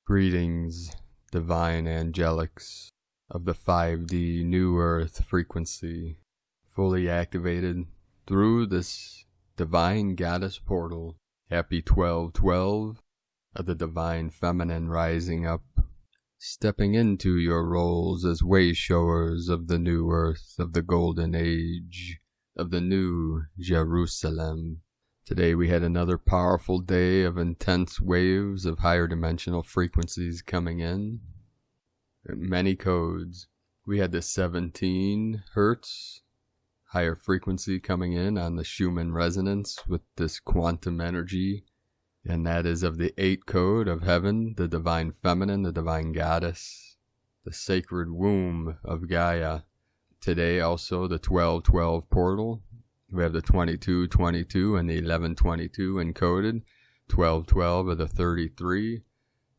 Greetings, divine angelics of the 5D New Earth frequency, fully activated through this divine goddess portal. Happy 12/12 of the divine feminine rising up, stepping into your roles as way showers of the new earth, of the golden age, of the new Jerusalem. Today we had another powerful day of intense waves of higher dimensional frequencies coming in. Many codes. We had the 17 hertz higher frequency coming in on the Schumann resonance with this quantum energy. And that is of the 8 code of heaven, the divine feminine, the divine goddess, the sacred womb of Gaia. Today also the 12/12 portal. We have the 22/22 and the 11/22 encoded, 12/12 of the 33.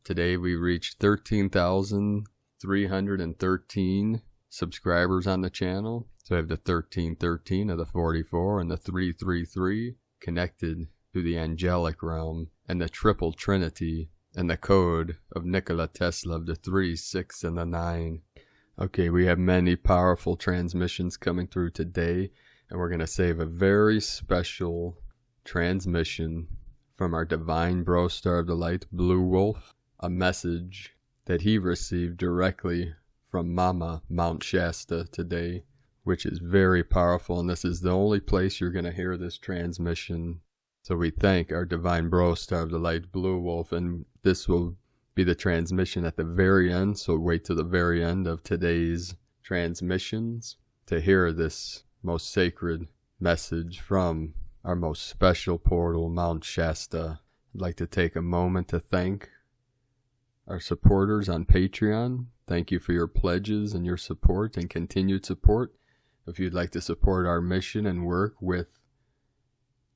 Today we reached 13,313 subscribers on the channel. So we have the 1313 of the 44 and the 333 connected to the angelic realm and the triple trinity and the code of Nikola Tesla of the 3, 6, and the 9. Okay, we have many powerful transmissions coming through today. And we're going to save a very special transmission from our divine bro star of the light, Blue Wolf, a message that he received directly from Mama Mount Shasta today, which is very powerful. And this is the only place you're going to hear this transmission. So we thank our divine bro star of the light, Blue Wolf, and this will be the transmission at the very end. So wait till the very end of today's transmissions to hear this most sacred message from our most special portal, Mount Shasta. I'd like to take a moment to thank our supporters on Patreon. Thank you for your pledges and your support and continued support. If you'd like to support our mission and work with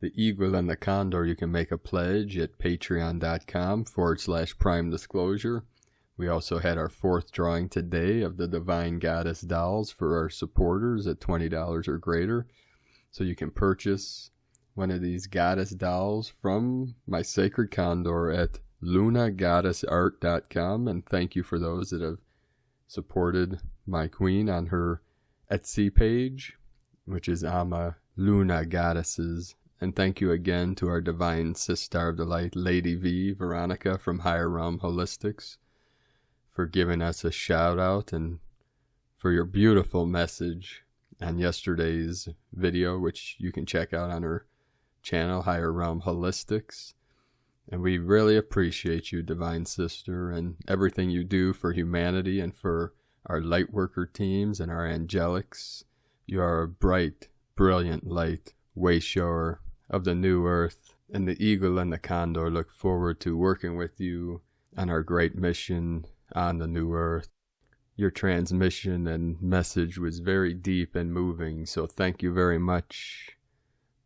the Eagle and the Condor, you can make a pledge at patreon.com/prime disclosure. We also had our 4th drawing today of the Divine Goddess dolls for our supporters at $20 or greater. So you can purchase one of these goddess dolls from my Sacred Condor at lunagoddessart.com. And thank you for those that have supported my queen on her Etsy page, which is Ama Luna Goddesses. And thank you again to our divine sister of the light, Lady V, Veronica from Higher Realm Holistics, for giving us a shout out and for your beautiful message on yesterday's video, which you can check out on her channel, Higher Realm Holistics. And we really appreciate you, divine sister, and everything you do for humanity and for our light worker teams and our angelics. You are a bright, brilliant light, way shower of the new earth, and the Eagle and the Condor look forward to working with you on our great mission on the new earth. Your transmission and message was very deep and moving, so thank you very much,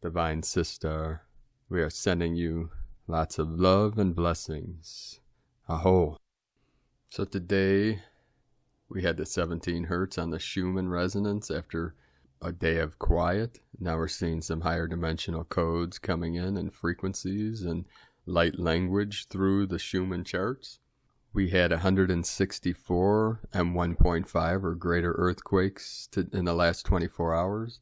divine sister. We are sending you lots of love and blessings. Aho. So today we had the 17 hertz on the Schumann resonance after a day of quiet. Now we're seeing some higher dimensional codes coming in and frequencies and light language through the Schumann charts. We had 164 M1.5 or greater earthquakes in the last 24 hours.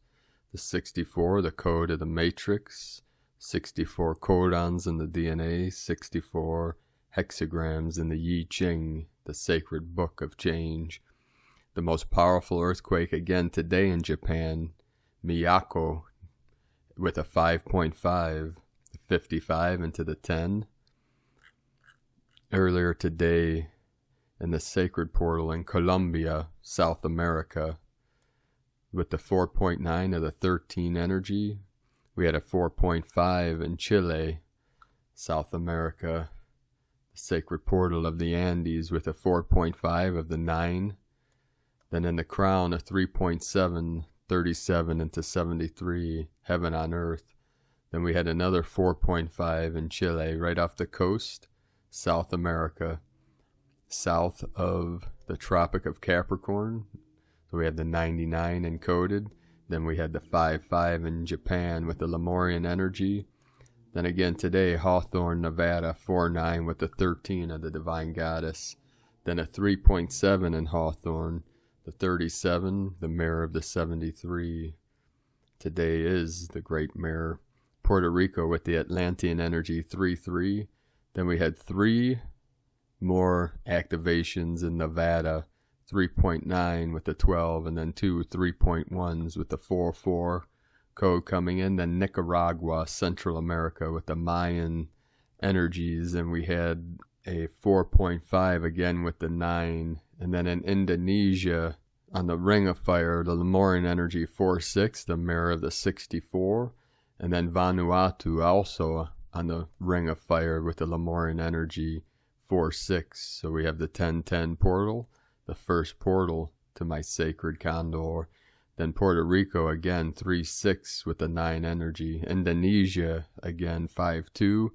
The 64, the code of the matrix. 64 codons in the DNA. 64 hexagrams in the I Ching, the sacred book of change. The most powerful earthquake again today in Japan, Miyako, with a 5.5, 55 into the 10. Earlier today in the sacred portal in Colombia, South America, with the 4.9 of the 13 energy. We had a 4.5 in Chile, South America, the sacred portal of the Andes with a 4.5 of the 9. Then in the crown, a 3.7, 37 into 73, heaven on earth. Then we had another 4.5 in Chile, right off the coast, South America, south of the Tropic of Capricorn. So we had the 99 encoded. Then we had the 5.5 in Japan with the Lemurian energy. Then again today, Hawthorne, Nevada, 4-9 with the 13 of the Divine Goddess. Then a 3.7 in Hawthorne, the 37, the Mirror of the 73. Today is the Great Mirror. Puerto Rico with the Atlantean energy, 3-3. Then we had 3 more activations in Nevada, 3.9 with the 12, and then 2 3.1s with the 4-4 code coming in. Then Nicaragua, Central America with the Mayan energies, and we had a 4.5 again with the 9. And then in Indonesia, on the Ring of Fire, the Lemurian energy, 4-6, the Mirror of the 64. And then Vanuatu also on the Ring of Fire with the Lemurian energy, 4-6. So we have the 10-10 portal, the first portal to my sacred condor. Then Puerto Rico again, 3-6 with the 9 energy. Indonesia again, 5-2.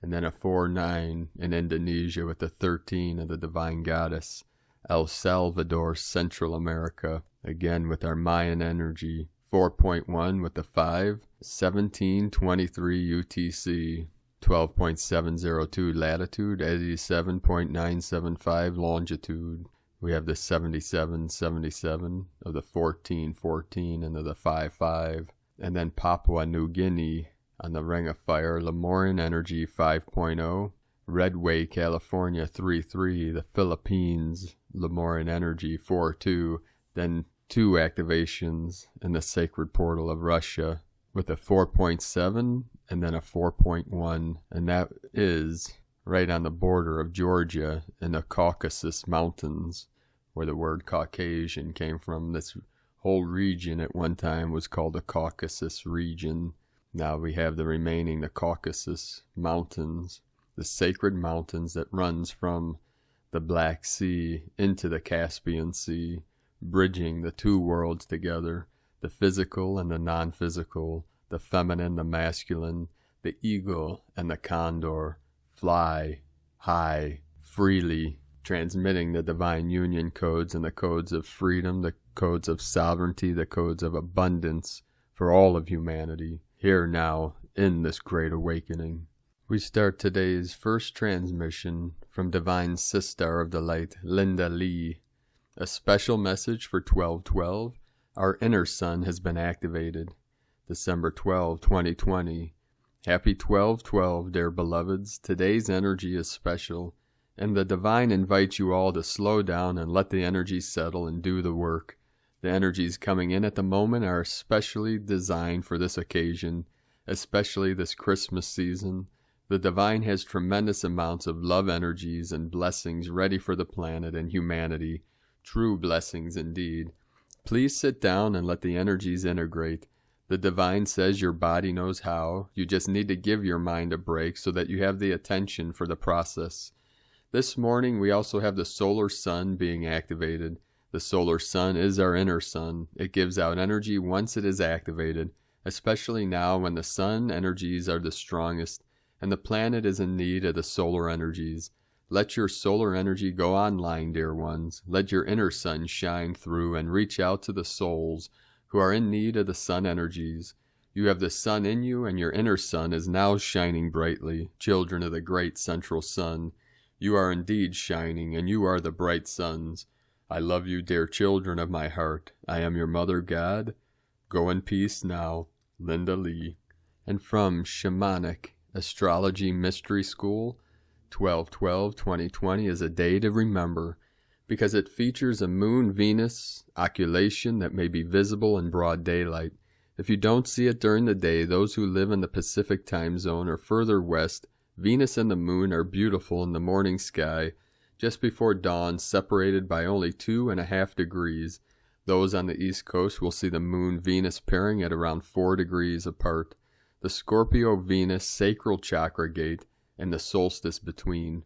And then a 4-9 in Indonesia with the 13 of the Divine Goddess. El Salvador, Central America, again with our Mayan energy, 4.1 with the 5, 1723 UTC, 12.702 latitude, 87.975 longitude. We have the 77-77 of the 14-14 and of the 5-5. And then Papua New Guinea on the Ring of Fire, Lemurian energy 5.0. Redway, California 3-3. The Philippines, Lemurian energy 4-2. Then 2 activations in the sacred portal of Russia with a 4.7 and then a 4.1. And that is right on the border of Georgia in the Caucasus Mountains, where the word Caucasian came from. This whole region at one time was called the Caucasus region. Now we have the remaining, the Caucasus Mountains, the sacred mountains that runs from the Black Sea into the Caspian Sea, bridging the 2 worlds together, the physical and the non-physical, the feminine, the masculine, the eagle and the condor, fly high, freely, transmitting the divine union codes and the codes of freedom, the codes of sovereignty, the codes of abundance for all of humanity, here now in this great awakening. We start today's first transmission from Divine Sister of the Light, Linda Lee. A special message for 12/12. Our inner sun has been activated. December 12, 2020. Happy 12/12, dear beloveds. Today's energy is special, and the divine invites you all to slow down and let the energy settle and do the work. The energies coming in at the moment are especially designed for this occasion, especially this Christmas season. The divine has tremendous amounts of love energies and blessings ready for the planet and humanity. True blessings indeed. Please sit down and let the energies integrate. The divine says your body knows how. You just need to give your mind a break so that you have the attention for the process. This morning we also have the solar sun being activated. The solar sun is our inner sun. It gives out energy once it is activated, especially now when the sun energies are the strongest and the planet is in need of the solar energies. Let your solar energy go online, dear ones. Let your inner sun shine through and reach out to the souls who are in need of the sun energies. You have the sun in you, and your inner sun is now shining brightly. Children of the great central sun, you are indeed shining, and you are the bright suns. I love you, dear children of my heart. I am your mother God. Go in peace now. Linda Lee. And from Shamanic Astrology Mystery School, 12/12/2020 is a day to remember because it features a moon-Venus occultation that may be visible in broad daylight. If you don't see it during the day, those who live in the Pacific time zone or further west, Venus and the moon are beautiful in the morning sky just before dawn, separated by only 2.5 degrees. Those on the East Coast will see the moon-Venus pairing at around 4 degrees apart. The Scorpio-Venus Sacral Chakra gate and the solstice between.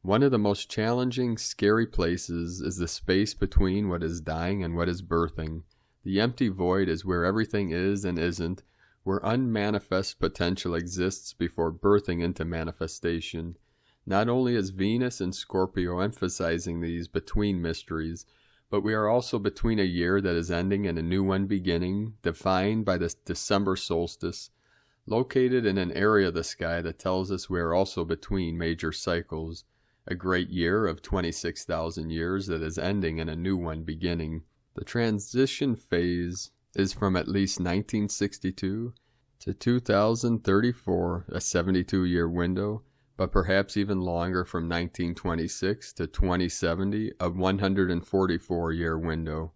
One of the most challenging, scary places is the space between what is dying and what is birthing. The empty void is where everything is and isn't, where unmanifest potential exists before birthing into manifestation. Not only is Venus and Scorpio emphasizing these between mysteries, but we are also between a year that is ending and a new one beginning, defined by the December solstice. located in an area of the sky that tells us we are also between major cycles, a great year of 26,000 years that is ending and a new one beginning. The transition phase is from at least 1962 to 2034, a 72-year window, but perhaps even longer from 1926 to 2070, a 144-year window.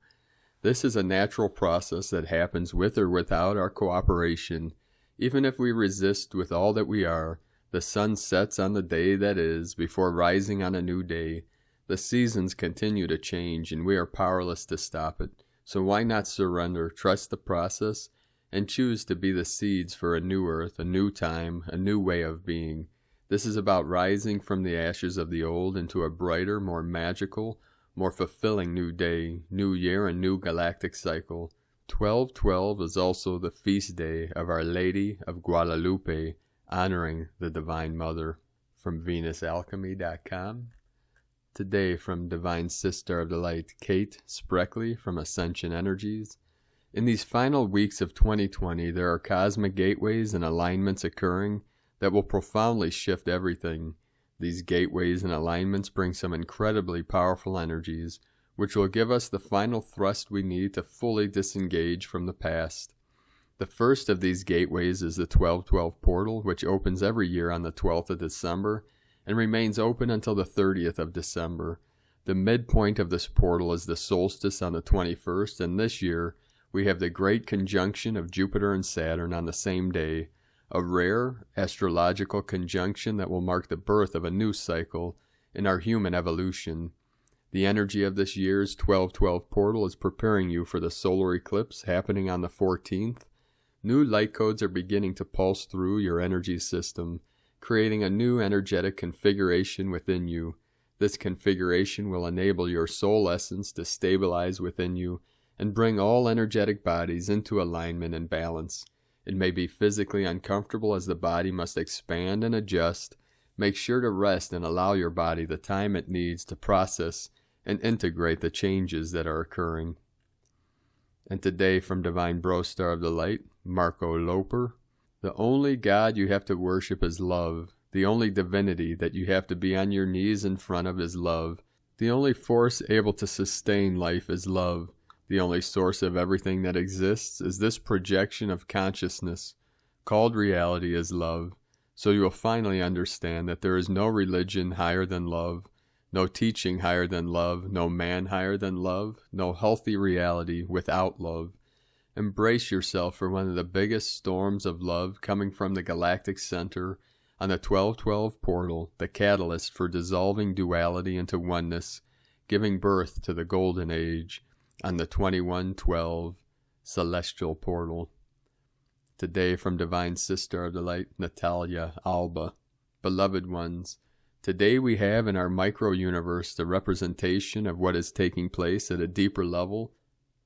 This is a natural process that happens with or without our cooperation. Even if we resist with all that we are, the sun sets on the day that is, before rising on a new day. The seasons continue to change, and we are powerless to stop it. So why not surrender, trust the process, and choose to be the seeds for a new earth, a new time, a new way of being? This is about rising from the ashes of the old into a brighter, more magical, more fulfilling new day, new year, and new galactic cycle. 12/12 is also the feast day of Our Lady of Guadalupe, honoring the Divine Mother. From VenusAlchemy.com. Today from Divine Sister of the Light, Kate Spectral from Ascension Energies. In these final weeks of 2020, there are cosmic gateways and alignments occurring that will profoundly shift everything. These gateways and alignments bring some incredibly powerful energies, which will give us the final thrust we need to fully disengage from the past. The first of these gateways is the 12/12 portal, which opens every year on the 12th of December and remains open until the 30th of December. The midpoint of this portal is the solstice on the 21st, and this year we have the great conjunction of Jupiter and Saturn on the same day, a rare astrological conjunction that will mark the birth of a new cycle in our human evolution. The energy of this year's 12/12 portal is preparing you for the solar eclipse happening on the 14th. New light codes are beginning to pulse through your energy system, creating a new energetic configuration within you. This configuration will enable your soul essence to stabilize within you and bring all energetic bodies into alignment and balance. It may be physically uncomfortable as the body must expand and adjust. Make sure to rest and allow your body the time it needs to process and integrate the changes that are occurring. And today from Divine Bro-Star of the Light, Marco Loper. The only God you have to worship is love. The only divinity that you have to be on your knees in front of is love. The only force able to sustain life is love. The only source of everything that exists is this projection of consciousness, called reality, is love. So you will finally understand that there is no religion higher than love, no teaching higher than love, no man higher than love, no healthy reality without love. Embrace yourself for one of the biggest storms of love coming from the galactic center on the 12/12 portal, the catalyst for dissolving duality into oneness, giving birth to the golden age on the 21/12 celestial portal. Today from Divine Sister of the Light, Natalia Alba. Beloved ones, today we have in our micro-universe the representation of what is taking place at a deeper level,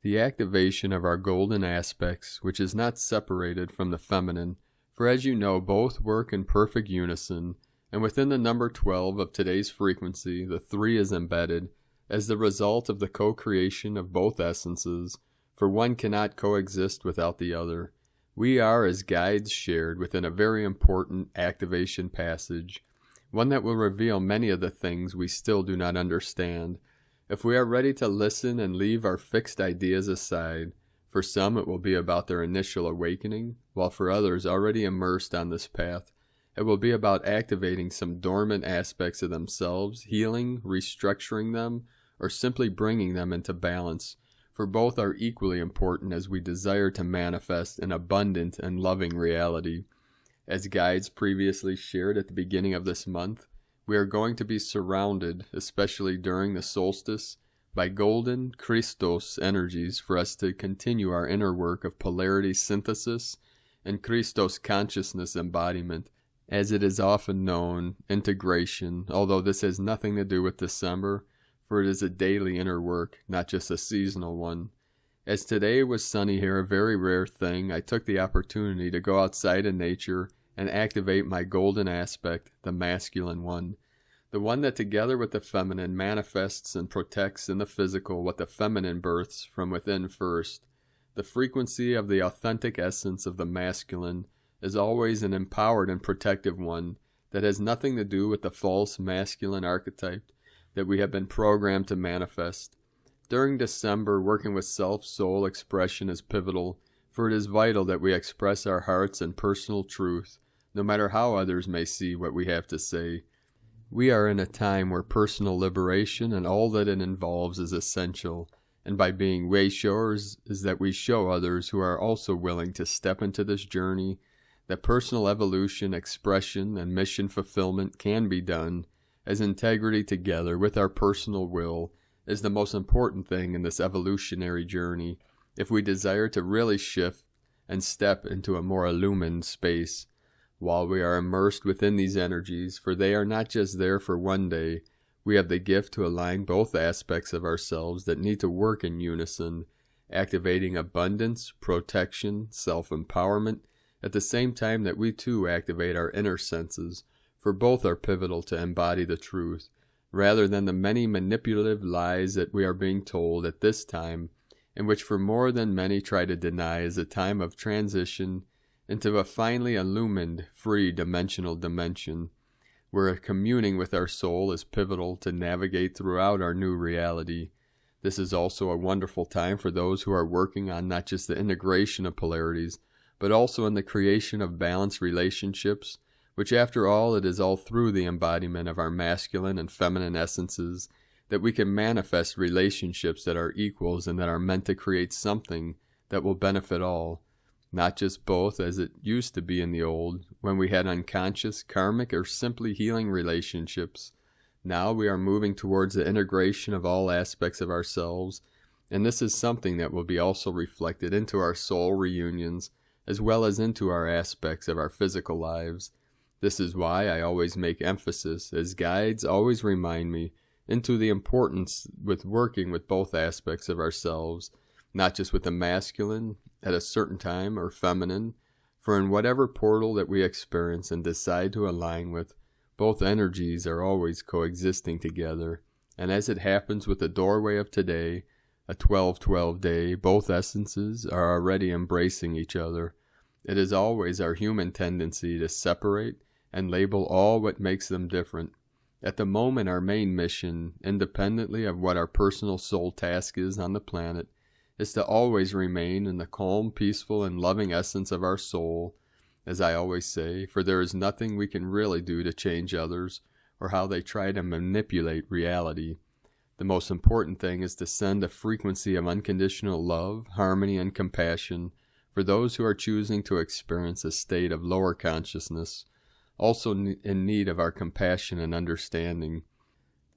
the activation of our golden aspects, which is not separated from the feminine, for as you know, both work in perfect unison, and within the number 12 of today's frequency, the 3 is embedded, as the result of the co-creation of both essences, for one cannot coexist without the other. We are as guides shared within a very important activation passage, one that will reveal many of the things we still do not understand. If we are ready to listen and leave our fixed ideas aside, for some it will be about their initial awakening, while for others already immersed on this path, it will be about activating some dormant aspects of themselves, healing, restructuring them, or simply bringing them into balance, for both are equally important as we desire to manifest an abundant and loving reality. As guides previously shared at the beginning of this month, we are going to be surrounded, especially during the solstice, by golden Christos energies for us to continue our inner work of polarity synthesis and Christos consciousness embodiment, as it is often known, integration, although this has nothing to do with December, for it is a daily inner work, not just a seasonal one. As today was sunny here, a very rare thing, I took the opportunity to go outside in nature and activate my golden aspect, the masculine one. The one that together with the feminine manifests and protects in the physical what the feminine births from within first. The frequency of the authentic essence of the masculine is always an empowered and protective one that has nothing to do with the false masculine archetype that we have been programmed to manifest. During December, working with self-soul expression is pivotal, for it is vital that we express our hearts and personal truth, no matter how others may see what we have to say. We are in a time where personal liberation and all that it involves is essential, and by being way-showers is that we show others who are also willing to step into this journey that personal evolution, expression, and mission fulfillment can be done, as integrity together with our personal will is the most important thing in this evolutionary journey if we desire to really shift and step into a more illumined space. While we are immersed within these energies, for they are not just there for one day, we have the gift to align both aspects of ourselves that need to work in unison, activating abundance, protection, self-empowerment, at the same time that we too activate our inner senses, for both are pivotal to embody the truth, rather than the many manipulative lies that we are being told at this time, in which for more than many try to deny is a time of transition into a finely illumined, free dimensional dimension, where communing with our soul is pivotal to navigate throughout our new reality. This is also a wonderful time for those who are working on not just the integration of polarities, but also in the creation of balanced relationships, which after all it is all through the embodiment of our masculine and feminine essences that we can manifest relationships that are equals and that are meant to create something that will benefit all, not just both as it used to be in the old, when we had unconscious, karmic, or simply healing relationships. Now we are moving towards the integration of all aspects of ourselves, and this is something that will be also reflected into our soul reunions, as well as into our aspects of our physical lives. This is why I always make emphasis, as guides always remind me, into the importance with working with both aspects of ourselves, not just with the masculine at a certain time or feminine, for in whatever portal that we experience and decide to align with, both energies are always coexisting together, and as it happens with the doorway of today, a 12-12 day, both essences are already embracing each other. It is always our human tendency to separate and label all what makes them different. At the moment, our main mission, independently of what our personal soul task is on the planet, is to always remain in the calm, peaceful, and loving essence of our soul, as I always say, for there is nothing we can really do to change others or how they try to manipulate reality. The most important thing is to send a frequency of unconditional love, harmony, and compassion for those who are choosing to experience a state of lower consciousness, also in need of our compassion and understanding.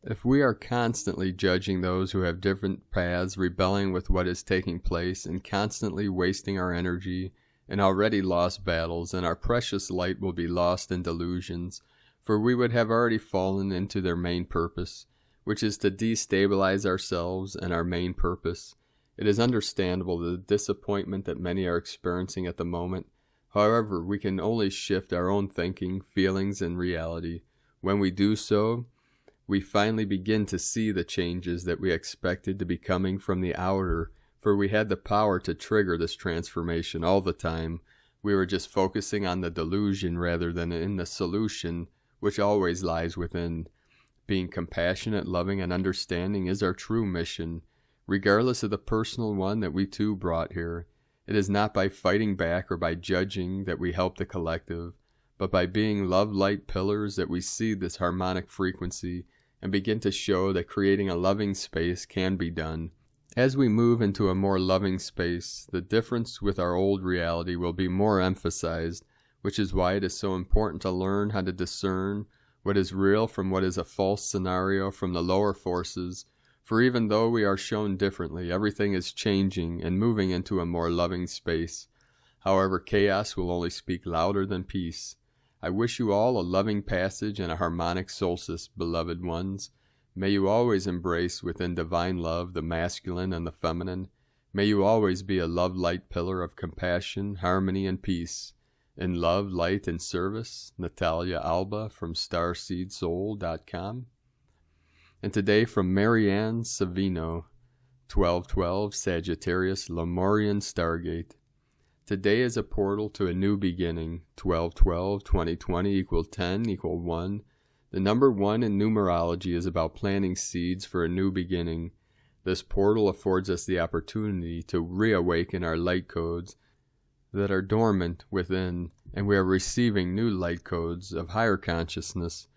If we are constantly judging those who have different paths, rebelling with what is taking place, and constantly wasting our energy in already lost battles, then our precious light will be lost in delusions, for we would have already fallen into their main purpose, which is to destabilize ourselves and our main purpose. It is understandable the disappointment that many are experiencing at the moment. However, we can only shift our own thinking, feelings, and reality. When we do so, we finally begin to see the changes that we expected to be coming from the outer, for we had the power to trigger this transformation all the time. We were just focusing on the delusion rather than in the solution, which always lies within. Being compassionate, loving, and understanding is our true mission, regardless of the personal one that we too brought here. It is not by fighting back or by judging that we help the collective, but by being love-light pillars that we see this harmonic frequency and begin to show that creating a loving space can be done. As we move into a more loving space, the difference with our old reality will be more emphasized, which is why it is so important to learn how to discern what is real from what is a false scenario from the lower forces. For even though we are shown differently, everything is changing and moving into a more loving space. However, chaos will only speak louder than peace. I wish you all a loving passage and a harmonic solstice, beloved ones. May you always embrace within divine love the masculine and the feminine. May you always be a love-light pillar of compassion, harmony, and peace. In love, light, and service, Natalia Alba from starseedsoul.com. And today from Marianne Savino, 1212 Sagittarius Lemurian Stargate. Today is a portal to a new beginning. 12/12, 2020 equals 10 equals 1. The number 1 in numerology is about planting seeds for a new beginning. This portal affords us the opportunity to reawaken our light codes that are dormant within, and we are receiving new light codes of higher consciousness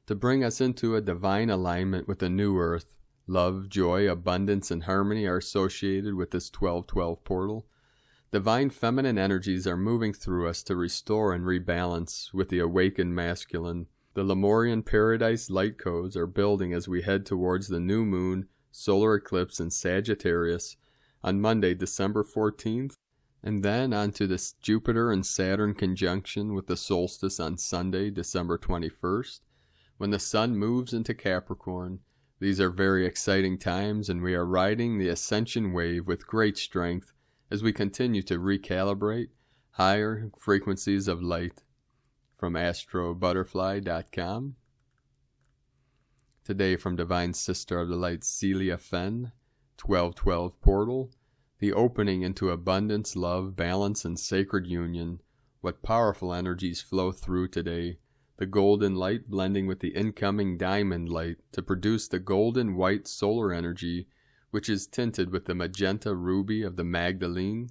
to bring us into a divine alignment with the new earth. Love, joy, abundance, and harmony are associated with this 12/12 portal. Divine feminine energies are moving through us to restore and rebalance with the awakened masculine. The Lemurian paradise light codes are building as we head towards the new moon solar eclipse in Sagittarius on Monday, December 14th, and then onto this Jupiter and Saturn conjunction with the solstice on Sunday, December 21st, when the sun moves into Capricorn. These are very exciting times, and we are riding the ascension wave with great strength as we continue to recalibrate higher frequencies of light. From astrobutterfly.com. Today from Divine Sister of the Light Celia Fenn, 12/12 portal, the opening into abundance, love, balance, and sacred union. What powerful energies flow through today. The golden light blending with the incoming diamond light to produce the golden white solar energy, which is tinted with the magenta ruby of the Magdalene.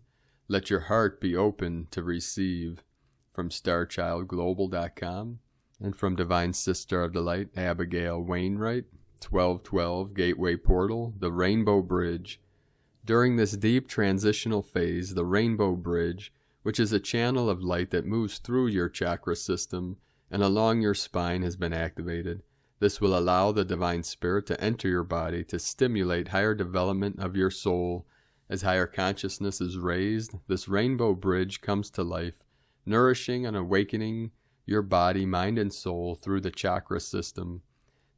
Let your heart be open to receive. From starchildglobal.com. And from Divine Sister of the Light, Abigail Wainwright, 12/12 Gateway Portal, the Rainbow Bridge. During this deep transitional phase, the Rainbow Bridge, which is a channel of light that moves through your chakra system and along your spine, has been activated. This will allow the Divine Spirit to enter your body to stimulate higher development of your soul. As higher consciousness is raised, this Rainbow Bridge comes to life, nourishing and awakening your body, mind, and soul through the chakra system.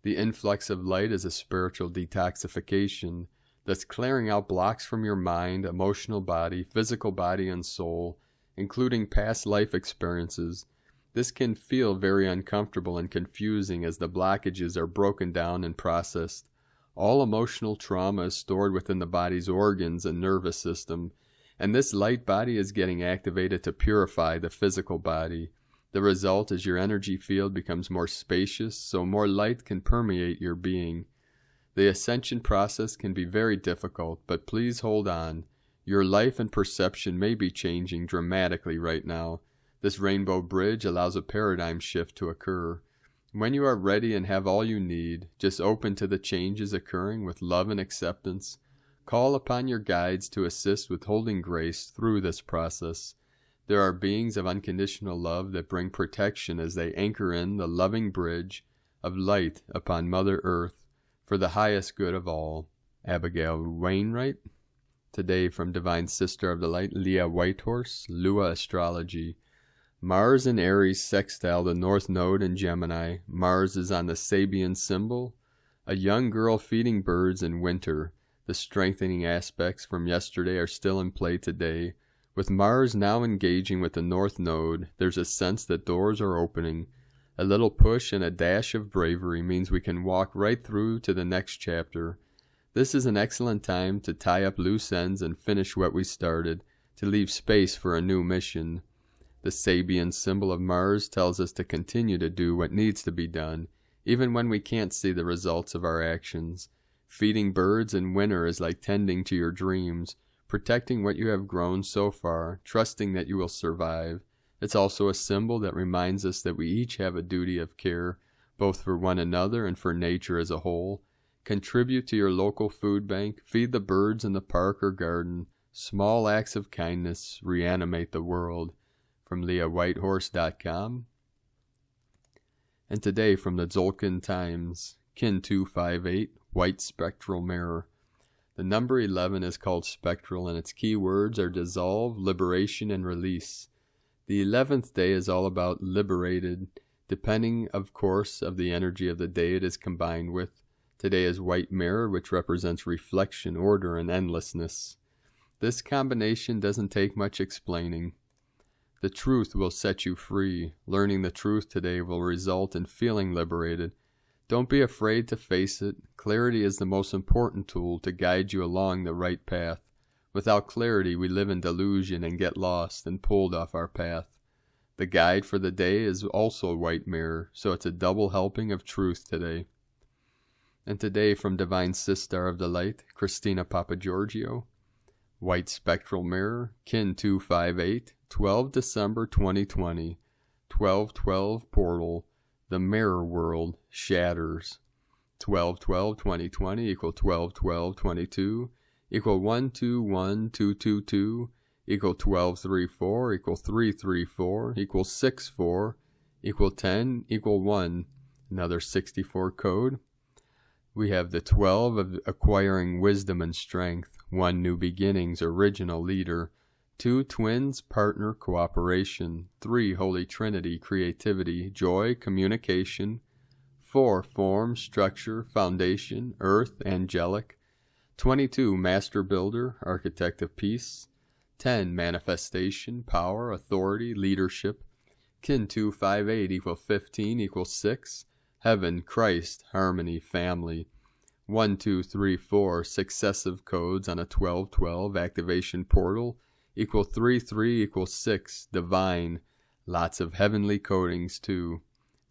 The influx of light is a spiritual detoxification that's clearing out blocks from your mind, emotional body, physical body, and soul, including past life experiences. This can feel very uncomfortable and confusing as the blockages are broken down and processed. All emotional trauma is stored within the body's organs and nervous system, and this light body is getting activated to purify the physical body. The result is your energy field becomes more spacious, so more light can permeate your being. The ascension process can be very difficult, but please hold on. Your life and perception may be changing dramatically right now. This Rainbow Bridge allows a paradigm shift to occur. When you are ready and have all you need, just open to the changes occurring with love and acceptance. Call upon your guides to assist with holding grace through this process. There are beings of unconditional love that bring protection as they anchor in the loving bridge of light upon Mother Earth for the highest good of all. Abigail Wainwright. Today from Divine Sister of the Light, Leah Whitehorse, Lua Astrology. Mars in Aries sextile the North Node in Gemini. Mars is on the Sabian symbol, a young girl feeding birds in winter. The strengthening aspects from yesterday are still in play today. With Mars now engaging with the North Node, there's a sense that doors are opening. A little push and a dash of bravery means we can walk right through to the next chapter. This is an excellent time to tie up loose ends and finish what we started, to leave space for a new mission. The Sabian symbol of Mars tells us to continue to do what needs to be done, even when we can't see the results of our actions. Feeding birds in winter is like tending to your dreams, protecting what you have grown so far, trusting that you will survive. It's also a symbol that reminds us that we each have a duty of care, both for one another and for nature as a whole. Contribute to your local food bank, feed the birds in the park or garden. Small acts of kindness reanimate the world. From LeahWhitehorse.com. And today from the Tzolk'in Times, Kin 258, White Spectral Mirror. The number 11 is called Spectral, and its key words are dissolve, liberation, and release. The 11th day is all about liberated, depending, of course, of the energy of the day it is combined with. Today is White Mirror, which represents reflection, order, and endlessness. This combination doesn't take much explaining. The truth will set you free. Learning the truth today will result in feeling liberated. Don't be afraid to face it. Clarity is the most important tool to guide you along the right path. Without clarity, we live in delusion and get lost and pulled off our path. The guide for the day is also a white mirror, so it's a double helping of truth today. And today, from Divine Sister of the Light, Christina Papagiorgio, White Spectral Mirror, Kin 258, 12 December 2020, 1212 Portal, the Mirror World shatters. 12-12-2020 equal 12-12-22 equal 1-2-1-2-2-2 equal 12-3-4 equal 3-3-4 equal 6-4 equal 10 equal 1. Another 64 code. We have the 12 of acquiring wisdom and strength, 1 new beginnings, original leader, 2 twins, partner, cooperation, 3 Holy Trinity, creativity, joy, communication, 4 form, structure, foundation, earth, angelic, 22 master builder, architect of peace, 10 manifestation, power, authority, leadership, Kin 258 equal 15 equal 6, heaven, Christ, harmony, family, 1, 2, 3, 4 successive codes on a 12-12 activation portal equal 3, 3 equal 6, divine, lots of heavenly codings too.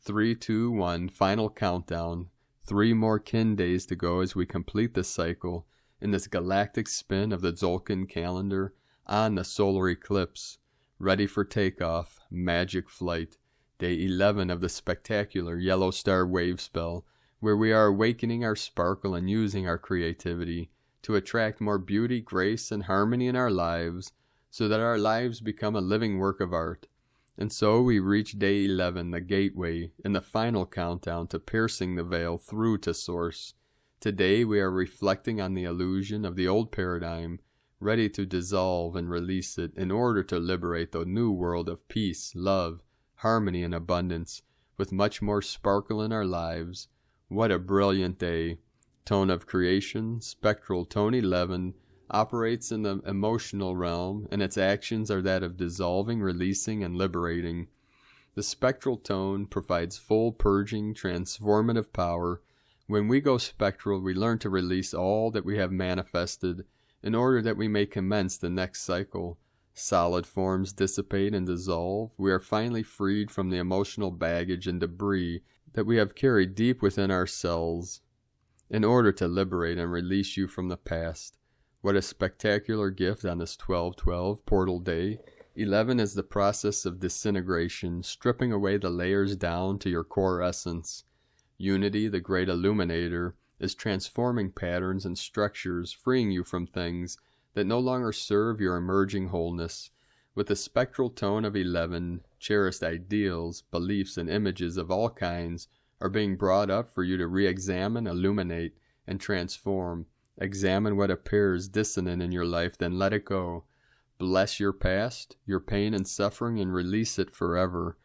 3, 2, 1 final countdown, 3 more kin days to go as we complete this cycle in this galactic spin of the Tzolk'in calendar on the solar eclipse, ready for takeoff, magic flight, day 11 of the spectacular yellow star wave spell, where we are awakening our sparkle and using our creativity to attract more beauty, grace, and harmony in our lives, so that our lives become a living work of art. And so we reach day 11, the gateway, in the final countdown to piercing the veil through to Source. Today we are reflecting on the illusion of the old paradigm, ready to dissolve and release it in order to liberate the new world of peace, love, harmony, and abundance, with much more sparkle in our lives. What a brilliant day. Tone of creation, spectral tone 11, operates in the emotional realm, and its actions are that of dissolving, releasing, and liberating. The spectral tone provides full purging, transformative power. When we go spectral, we learn to release all that we have manifested in order that we may commence the next cycle. Solid forms dissipate and dissolve. We are finally freed from the emotional baggage and debris that we have carried deep within ourselves in order to liberate and release you from the past. What a spectacular gift on this 12-12 portal day. 11 is the process of disintegration, stripping away the layers down to your core essence. Unity, the great illuminator, is transforming patterns and structures, freeing you from things that no longer serve your emerging wholeness. With the spectral tone of 11, cherished ideals, beliefs, and images of all kinds are being brought up for you to re-examine, illuminate, and transform. Examine what appears dissonant in your life, then let it go. Bless your past, your pain and suffering, and release it forever.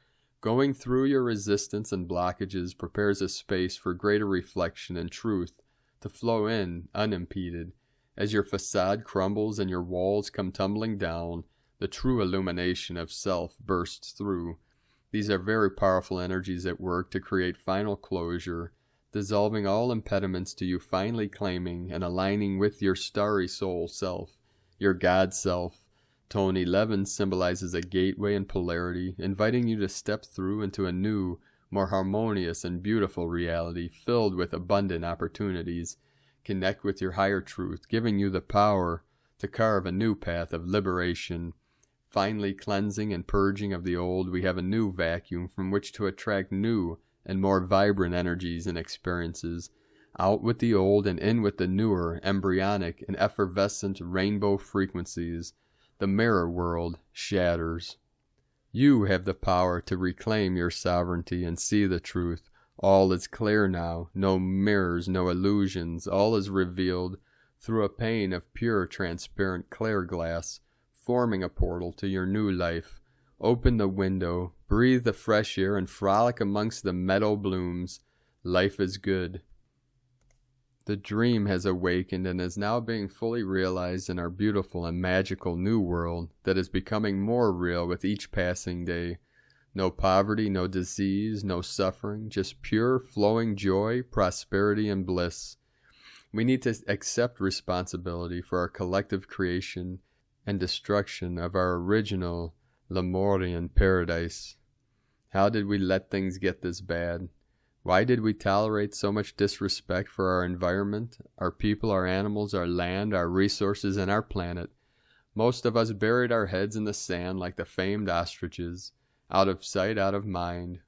Going through your resistance and blockages prepares a space for greater reflection and truth to flow in unimpeded. As your facade crumbles and your walls come tumbling down, the true illumination of self bursts through. These are very powerful energies at work to create final closure, dissolving all impediments to you finally claiming and aligning with your starry soul self, your God self. Tone 11 symbolizes a gateway and polarity, inviting you to step through into a new, more harmonious and beautiful reality filled with abundant opportunities. Connect with your higher truth, giving you the power to carve a new path of liberation. Finally cleansing and purging of the old, we have a new vacuum from which to attract new and more vibrant energies and experiences. Out with the old and in with the newer, embryonic, and effervescent rainbow frequencies. The mirror world shatters. You have the power to reclaim your sovereignty and see the truth. All is clear now. No mirrors, no illusions. All is revealed through a pane of pure, transparent clear glass, forming a portal to your new life. Open the window, breathe the fresh air, and frolic amongst the meadow blooms. Life is good. The dream has awakened and is now being fully realized in our beautiful and magical new world that is becoming more real with each passing day. No poverty, no disease, no suffering, just pure flowing joy, prosperity, and bliss. We need to accept responsibility for our collective creation and destruction of our original Lemurian paradise. How did we let things get this bad? Why did we tolerate so much disrespect for our environment, our people, our animals, our land, our resources, and our planet? Most of us buried our heads in the sand like the famed ostriches, out of sight, out of mind.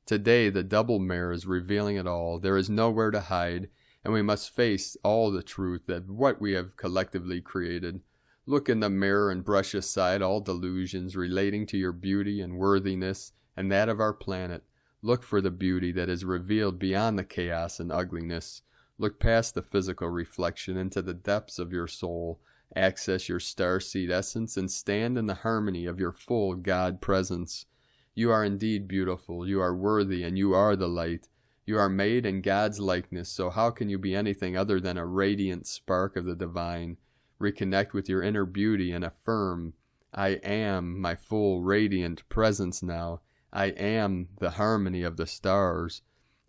Today, the double mirror is revealing it all. There is nowhere to hide, and we must face all the truth of what we have collectively created. Look in the mirror and brush aside all delusions relating to your beauty and worthiness and that of our planet. Look for the beauty that is revealed beyond the chaos and ugliness. Look past the physical reflection into the depths of your soul. Access your starseed essence and stand in the harmony of your full God presence. You are indeed beautiful, you are worthy, and you are the light. You are made in God's likeness, so how can you be anything other than a radiant spark of the divine? Reconnect with your inner beauty and affirm, I am my full radiant presence now. I am the harmony of the stars.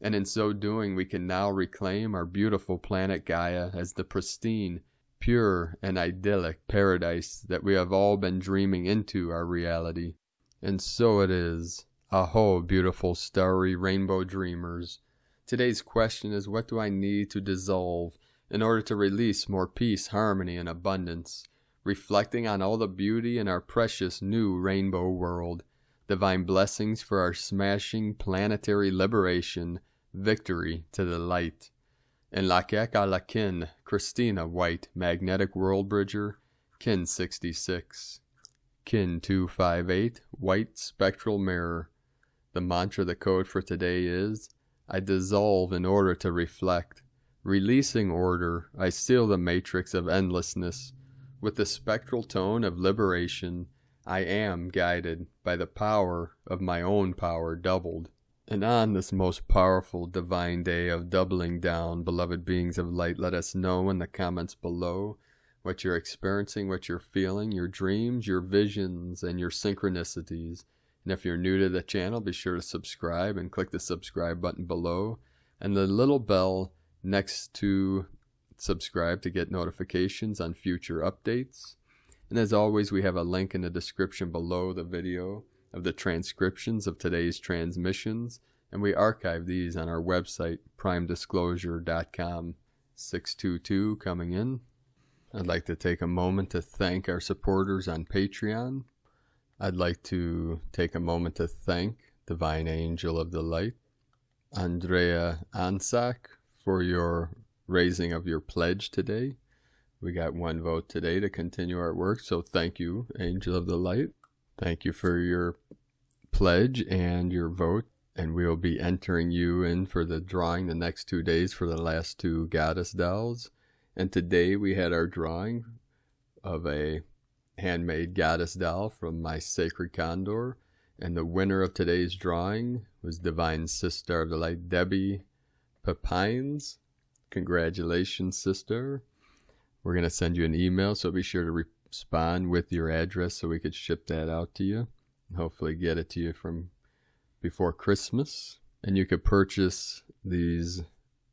And in so doing, we can now reclaim our beautiful planet Gaia as the pristine, pure, and idyllic paradise that we have all been dreaming into our reality. And so it is. Aho, beautiful starry rainbow dreamers. Today's question is, what do I need to dissolve in order to release more peace, harmony, and abundance? Reflecting on all the beauty in our precious new rainbow world. Divine blessings for our smashing planetary liberation. Victory to the light. In Lakek ala Kin, Christina White, Magnetic World Bridger, Kin 66. Kin 258, White Spectral Mirror. The mantra, the code for today is, I dissolve in order to reflect. Releasing order, I seal the matrix of endlessness. With the spectral tone of liberation, I am guided by the power of my own power doubled. And on this most powerful divine day of doubling down, beloved beings of light, let us know in the comments below what you're experiencing, what you're feeling, your dreams, your visions, and your synchronicities. And if you're new to the channel, be sure to subscribe and click the subscribe button below and the little bell next to subscribe to get notifications on future updates. And as always, we have a link in the description below the video of the transcriptions of today's transmissions, and we archive these on our website, primedisclosure.com. 622 coming in. I'd like to take a moment to thank our supporters on Patreon. I'd like to take a moment to thank Divine Angel of the Light, Andrea Ansak, for your raising of your pledge today. We got one vote today to continue our work, so thank you, Angel of the Light. Thank you for your pledge and your vote, and we'll be entering you in for the drawing the next 2 days for the last 2 goddess dolls. And today we had our drawing of a handmade goddess doll from my sacred condor, and the winner of today's drawing was Divine Sister of the Light, Debbie Pepines. Congratulations, sister. We're going to send you an email, so be sure to respond with your address so we could ship that out to you and hopefully get it to you from before Christmas. And you could purchase these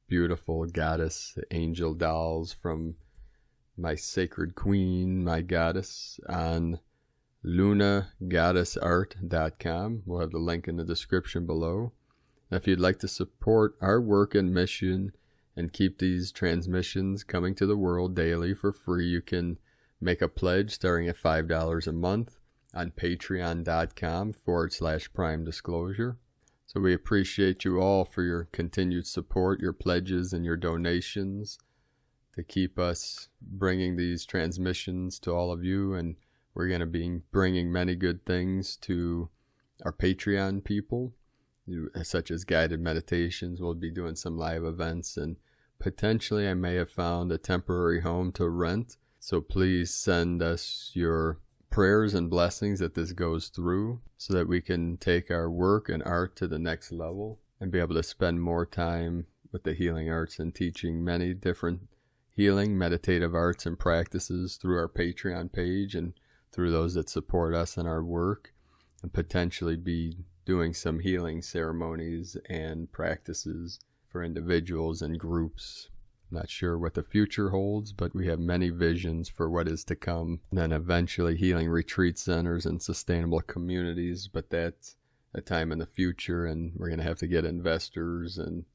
beautiful goddess angel dolls from my sacred queen, my goddess, on lunagoddessart.com. We'll have the link in the description below. And if you'd like to support our work and mission and keep these transmissions coming to the world daily for free, you can make a pledge starting at $5 a month on patreon.com/prime disclosure. So we appreciate you all for your continued support, your pledges, and your donations to keep us bringing these transmissions to all of you. And we're going to be bringing many good things to our Patreon people, such as guided meditations. We'll be doing some live events, and potentially I may have found a temporary home to rent. So please send us your prayers and blessings that this goes through so that we can take our work and art to the next level and be able to spend more time with the healing arts and teaching many different healing, meditative arts and practices through our Patreon page and through those that support us in our work, and potentially be doing some healing ceremonies and practices for individuals and groups. Not sure what the future holds, but we have many visions for what is to come. And then eventually healing retreat centers and sustainable communities, but that's a time in the future, and we're going to have to get investors, and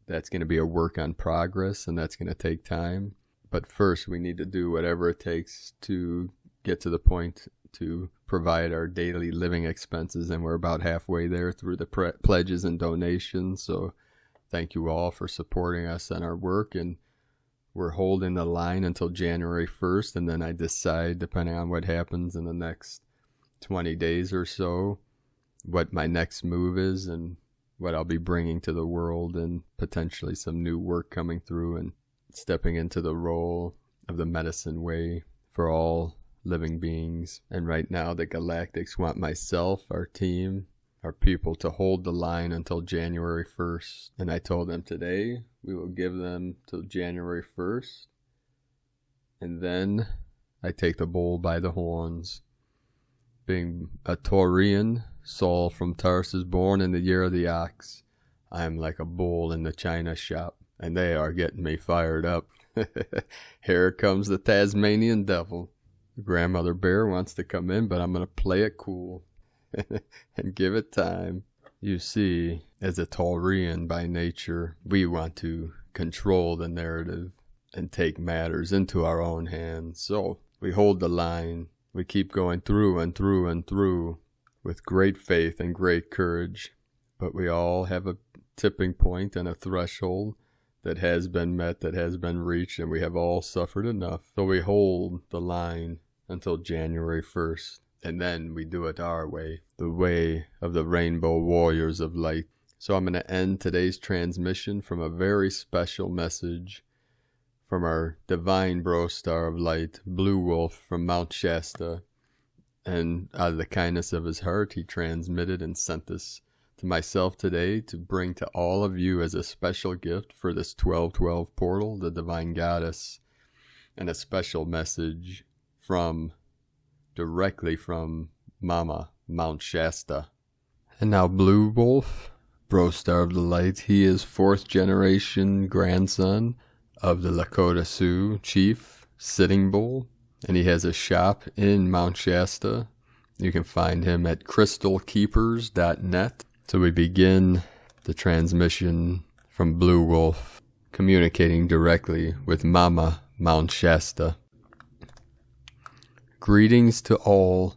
that's going to be a work on progress, and that's going to take time. But first, we need to do whatever it takes to get to the point to provide our daily living expenses, and we're about halfway there through the pledges and donations. So thank you all for supporting us and our work, and we're holding the line until January 1st, and then I decide, depending on what happens in the next 20 days or so, what my next move is and what I'll be bringing to the world, and potentially some new work coming through and stepping into the role of the medicine way for all living beings. And right now the Galactics want myself, our team, our people to hold the line until January 1st. And I told them today we will give them till January 1st. And then I take the bull by the horns. Being a Taurian, Saul from Tarsus, born in the year of the ox, I am like a bull in the china shop, and they are getting me fired up. Here comes the Tasmanian devil. Grandmother Bear wants to come in, but I'm going to play it cool and give it time. You see, as a Taurian by nature, we want to control the narrative and take matters into our own hands. So we hold the line. We keep going through and through and through with great faith and great courage. But we all have a tipping point and a threshold that has been met, that has been reached, and we have all suffered enough. So we hold the line until January 1st. And then we do it our way, the way of the rainbow warriors of light. So I'm going to end today's transmission from a very special message from our divine bro star of light, Blue Wolf from Mount Shasta. And out of the kindness of his heart, he transmitted and sent this to myself today to bring to all of you as a special gift for this 1212 portal, the Divine Goddess, and a special message directly from Mama, Mount Shasta. And now Blue Wolf, bro star of the light, he is 4th generation grandson of the Lakota Sioux chief, Sitting Bull, and he has a shop in Mount Shasta. You can find him at crystalkeepers.net. So we begin the transmission from Blue Wolf, communicating directly with Mama, Mount Shasta. Greetings to all.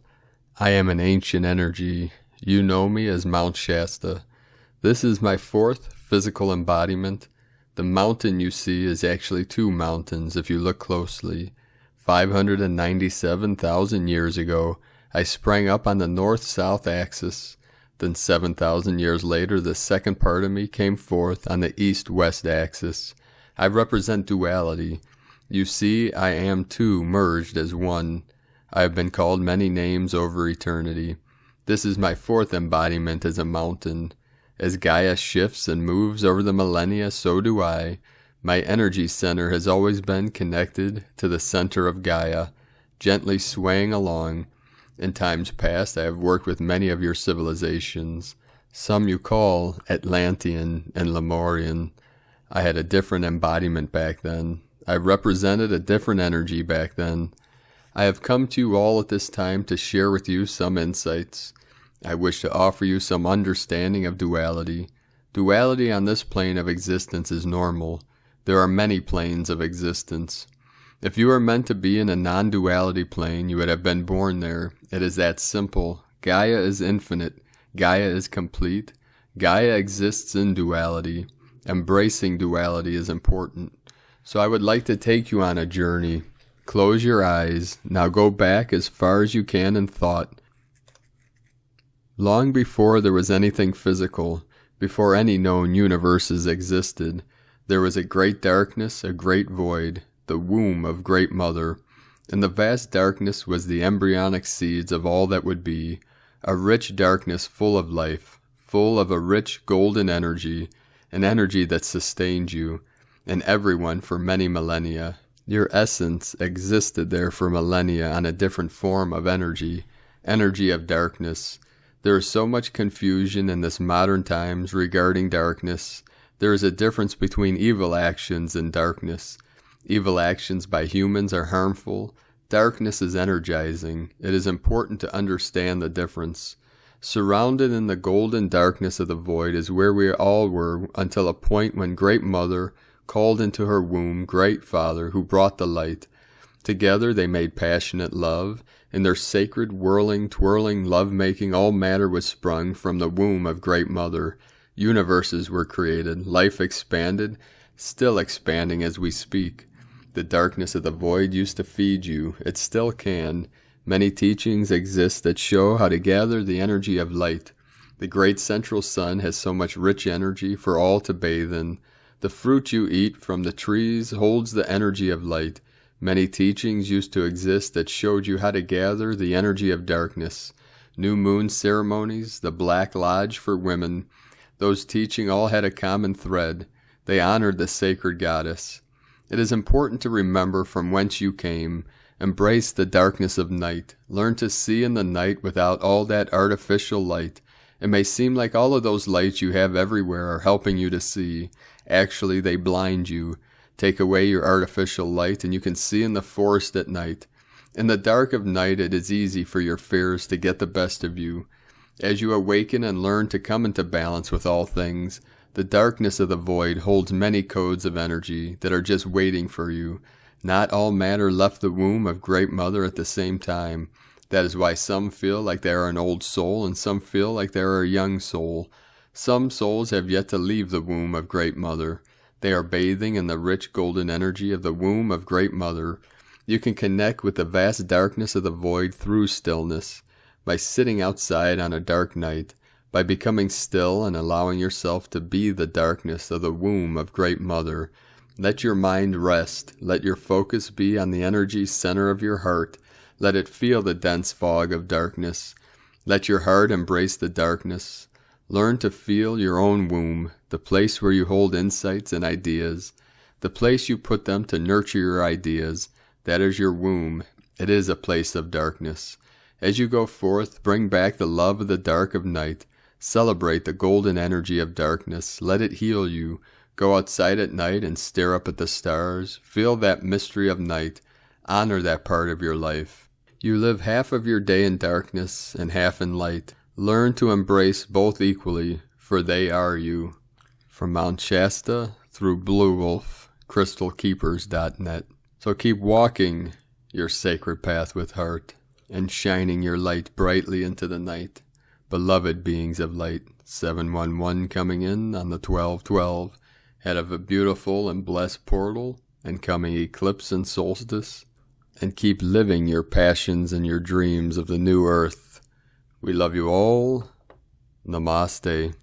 I am an ancient energy. You know me as Mount Shasta. This is my 4th physical embodiment. The mountain you see is actually 2 mountains if you look closely. 597,000 years ago, I sprang up on the north-south axis. Then 7,000 years later, the second part of me came forth on the east-west axis. I represent duality. You see, I am 2 merged as 1. I have been called many names over eternity. This is my 4th embodiment as a mountain. As Gaia shifts and moves over the millennia, so do I. My energy center has always been connected to the center of Gaia, gently swaying along. In times past, I have worked with many of your civilizations. Some you call Atlantean and Lemurian. I had a different embodiment back then. I represented a different energy back then. I have come to you all at this time to share with you some insights. I wish to offer you some understanding of duality. Duality on this plane of existence is normal. There are many planes of existence. If you are meant to be in a non-duality plane, you would have been born there. It is that simple. Gaia is infinite. Gaia is complete. Gaia exists in duality. Embracing duality is important. So I would like to take you on a journey. Close your eyes. Now go back as far as you can in thought. Long before there was anything physical, before any known universes existed, there was a great darkness, a great void, the womb of Great Mother. In the vast darkness was the embryonic seeds of all that would be, a rich darkness full of life, full of a rich golden energy, an energy that sustained you, and everyone for many millennia. Your essence existed there for millennia on a different form of energy, energy of darkness. There is so much confusion in this modern times regarding darkness. There is a difference between evil actions and darkness. Evil actions by humans are harmful. Darkness is energizing. It is important to understand the difference. Surrounded in the golden darkness of the void is where we all were until a point when Great Mother called into her womb Great Father who brought the light. Together they made passionate love. In their sacred, whirling, twirling, love-making, all matter was sprung from the womb of Great Mother. Universes were created. Life expanded, still expanding as we speak. The darkness of the void used to feed you. It still can. Many teachings exist that show how to gather the energy of light. The great central sun has so much rich energy for all to bathe in. The fruit you eat from the trees holds the energy of light. Many teachings used to exist that showed you how to gather the energy of darkness. New moon ceremonies, the Black Lodge for women. Those teachings all had a common thread. They honored the sacred goddess. It is important to remember from whence you came. Embrace the darkness of night. Learn to see in the night without all that artificial light. It may seem like all of those lights you have everywhere are helping you to see. Actually, they blind you. Take away your artificial light and you can see in the forest at night. In the dark of night it is easy for your fears to get the best of you. As you awaken and learn to come into balance with all things, the darkness of the void holds many codes of energy that are just waiting for you. Not all matter left the womb of Great Mother at the same time. That is why some feel like they are an old soul and some feel like they are a young soul. Some souls have yet to leave the womb of Great Mother. They are bathing in the rich golden energy of the womb of Great Mother. You can connect with the vast darkness of the void through stillness, by sitting outside on a dark night, by becoming still and allowing yourself to be the darkness of the womb of Great Mother. Let your mind rest. Let your focus be on the energy center of your heart. Let it feel the dense fog of darkness. Let your heart embrace the darkness. Learn to feel your own womb, the place where you hold insights and ideas, the place you put them to nurture your ideas. That is your womb. It is a place of darkness. As you go forth, bring back the love of the dark of night. Celebrate the golden energy of darkness. Let it heal you. Go outside at night and stare up at the stars. Feel that mystery of night. Honor that part of your life. You live half of your day in darkness and half in light. Learn to embrace both equally, for they are you. From Mount Shasta through Blue Wolf, crystalkeepers.net. So keep walking your sacred path with heart and shining your light brightly into the night. Beloved beings of light, 711 coming in on the 12/12, head of a beautiful and blessed portal and coming eclipse and solstice. And keep living your passions and your dreams of the new earth. We love you all. Namaste.